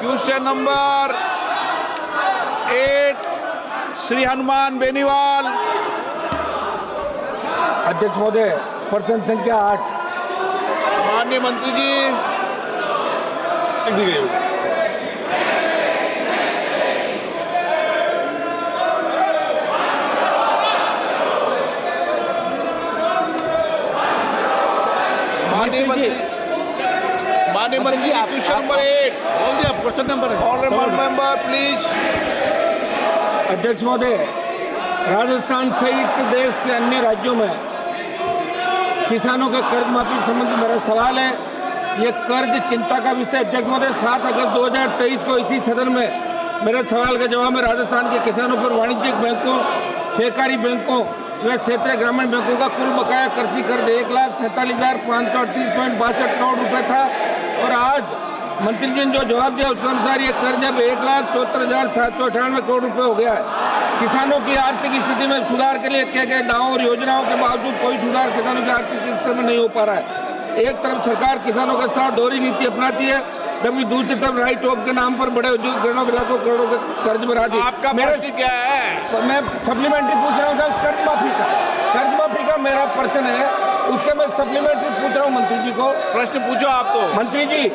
Question number 8 Shri Hanuman Beniwal. अध्यक्ष महोदय, प्रश्न संख्या 8। माननीय मंत्री जी माननीय मंत्री जी क्वेश्चन नंबर 8 बोल दिया। Question number honourable member please. अध्यक्ष महोदय, राजस्थान सहित देश के अन्य राज्यों में किसानों के कर्ज माफी संबंधी मेरा सवाल है। ये कर्ज चिंता का विषय। अध्यक्ष महोदय, 7 अगस्त 2023 को इसी सदन में मेरे सवाल के जवाब में राजस्थान के किसानों पर वाणिज्यिक बैंकों, सहकारी बैंकों व क्षेत्रीय ग्रामीण बैंकों का कुल बकाया कृषि कर्ज 1,47,538.62 करोड़ रुपए था और आज मंत्री जी ने जो जवाब दिया उसके अनुसार ये कर्ज अब 1,74,798 करोड़ रुपए हो गया है। किसानों की आर्थिक स्थिति में सुधार के लिए किए गए दावों और योजनाओं के बावजूद कोई सुधार किसानों की आर्थिक स्थिति में नहीं हो पा रहा है। एक तरफ सरकार किसानों के साथ दोहरी नीति अपनाती है, जबकि दूसरी तरफ राइट ऑफ के नाम पर बड़े उद्योगों के लाखों करोड़ों के कर्ज में राजी। आपका प्रश्न क्या है? मैं सप्लीमेंट्री पूछ रहा हूँ साहब, कर्ज माफी का मेरा प्रश्न है, उसके मैं सप्लीमेंट्री पूछ रहा हूँ मंत्री जी को। प्रश्न पूछो आप तो। मंत्री जी,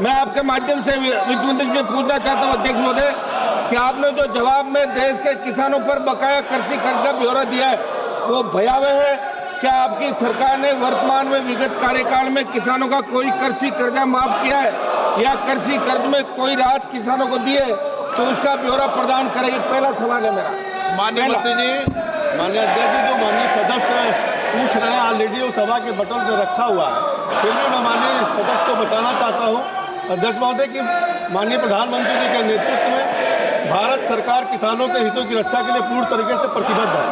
मैं आपके माध्यम से वित्त मंत्री जी से पूछना चाहता हूँ अध्यक्ष महोदय कि आपने जो जवाब में देश के किसानों पर बकाया कृषि कर्ज का ब्यौरा दिया है वो भयावह है। क्या आपकी सरकार ने वर्तमान में विगत कार्यकाल में किसानों का कोई कृषि कर्जा माफ किया है या कृषि कर्ज में कोई राहत किसानों को दी है तो उसका ब्यौरा प्रदान करेगी? पहला सवाल है मेरा। माननीय मंत्री जी। माननीय अध्यक्ष जी, जो माननीय सदस्य पूछ रहे हैं ऑलरेडी वो सभा के बटन पे रखा हुआ है, फिर भी मैं माननीय सदस्य को बताना चाहता हूँ अध्यक्ष महोदय कि माननीय प्रधानमंत्री जी के नेतृत्व में भारत सरकार किसानों के हितों की रक्षा के लिए पूर्ण तरीके से प्रतिबद्ध है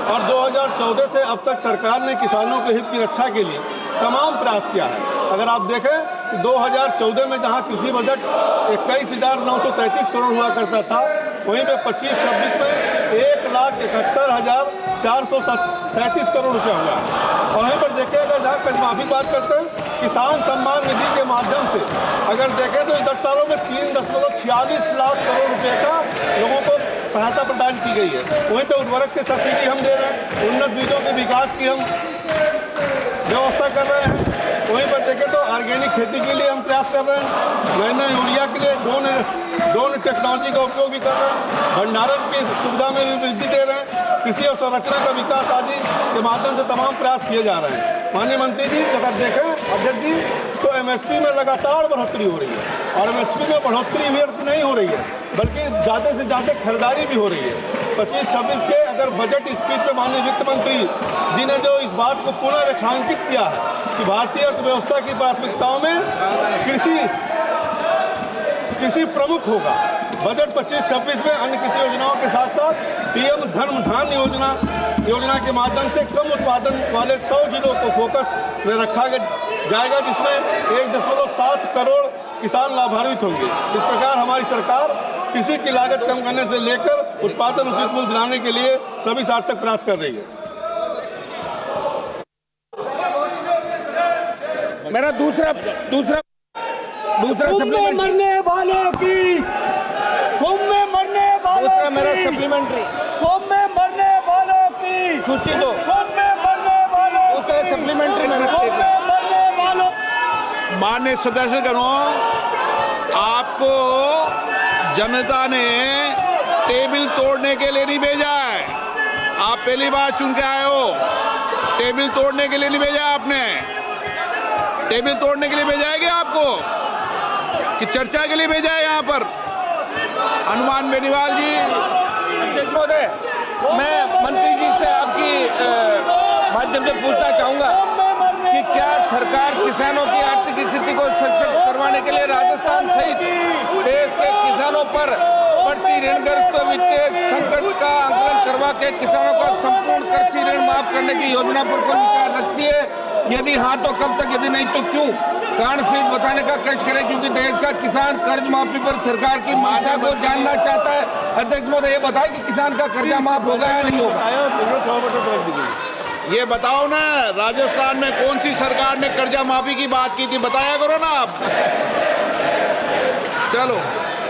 और 2014 से अब तक सरकार ने किसानों के हित की रक्षा के लिए तमाम प्रयास किया है। अगर आप देखें तो 2014 में जहां कृषि बजट 21,933 करोड़ हुआ करता था, वहीं पे 25-26 में 1,71,437 करोड़ रुपया हुआ। और वहीं पर देखें अगर जहाँ कर्ज माफी की बात करते हैं, किसान सम्मान निधि के माध्यम से अगर देखें तो 10 सालों में 3.46 लाख करोड़ रुपए का लोगों को सहायता प्रदान की गई है। वहीं पे उर्वरक की सब्सिडी हम दे रहे हैं, उन्नत बीजों के विकास की हम व्यवस्था कर रहे हैं। वहीं पर देखें तो ऑर्गेनिक खेती के लिए हम प्रयास कर रहे हैं, नए यूरिया के लिए ड्रोन टेक्नोलॉजी का उपयोग भी कर रहे हैं, भंडारण की सुविधा में भी वृद्धि दे रहे हैं, कृषि और संरचना का विकास आदि के माध्यम से तमाम प्रयास किए जा रहे हैं। माननीय मंत्री जी, अगर देखें अध्यक्ष जी तो एमएसपी में लगातार बढ़ोतरी हो रही है और एमएसपी में बढ़ोतरी व्यर्थ नहीं हो रही है बल्कि ज़्यादा से ज़्यादा खरीदारी भी हो रही है। 25-26 के अगर बजट स्पीच पे माननीय वित्त मंत्री जी ने जो इस बात को पुनः रेखांकित किया है कि भारतीय अर्थव्यवस्था की प्राथमिकताओं में कृषि प्रमुख होगा। बजट 25-26 में अन्य कृषि योजनाओं के साथ साथ पीएम धन योजना के माध्यम से कम उत्पादन वाले 100 जिलों को फोकस में रखा जाएगा, जिसमें 1.7 करोड़ किसान लाभान्वित होंगे। इस प्रकार हमारी सरकार कृषि की लागत कम करने से लेकर उत्पादन उचित मूल्य दिलाने के लिए सभी सार्थक प्रयास कर रही है। मेरा दूसरा मरने वालों की मेरा सप्लीमेंट्री मरने वालों की सूची दो। मरने वालों दूसरा सप्लीमेंट्री मरने वालों। माननीय सदस्यगणों, आपको जनता ने टेबल तोड़ने के लिए नहीं भेजा है। आप पहली बार चुन के आए हो। टेबल तोड़ने के लिए नहीं भेजा आपने। टेबल तोड़ने के लिए भेजा है क्या आपको कि चर्चा के लिए भेजा है? यहाँ पर हनुमान बेनीवाल जी। अध्यक्ष महोदय, मैं मंत्री जी से आपकी माध्यम से पूछना चाहूंगा कि क्या सरकार किसानों की आर्थिक स्थिति को सशक्त करवाने के लिए राजस्थान सहित देश के किसानों पर बढ़ती ऋणग्रस्त वित्तीय संकट का आकलन करवा के किसानों का संपूर्ण कृषि ऋण माफ करने की योजना पर कोई विचार रखती है? यदि हाँ तो कब तक, यदि नहीं तो क्यों? कारण सहित बताने का कष्ट करें, क्योंकि देश का किसान कर्ज माफी पर सरकार की मंशा को जानना चाहता है। अध्यक्ष महोदय, ये बताएं कि किसान का कर्जा माफ होगा या नहीं होगा? ये बताओ ना, राजस्थान में कौन सी सरकार ने कर्जा माफी की बात की थी, बताया करो ना आप। चलो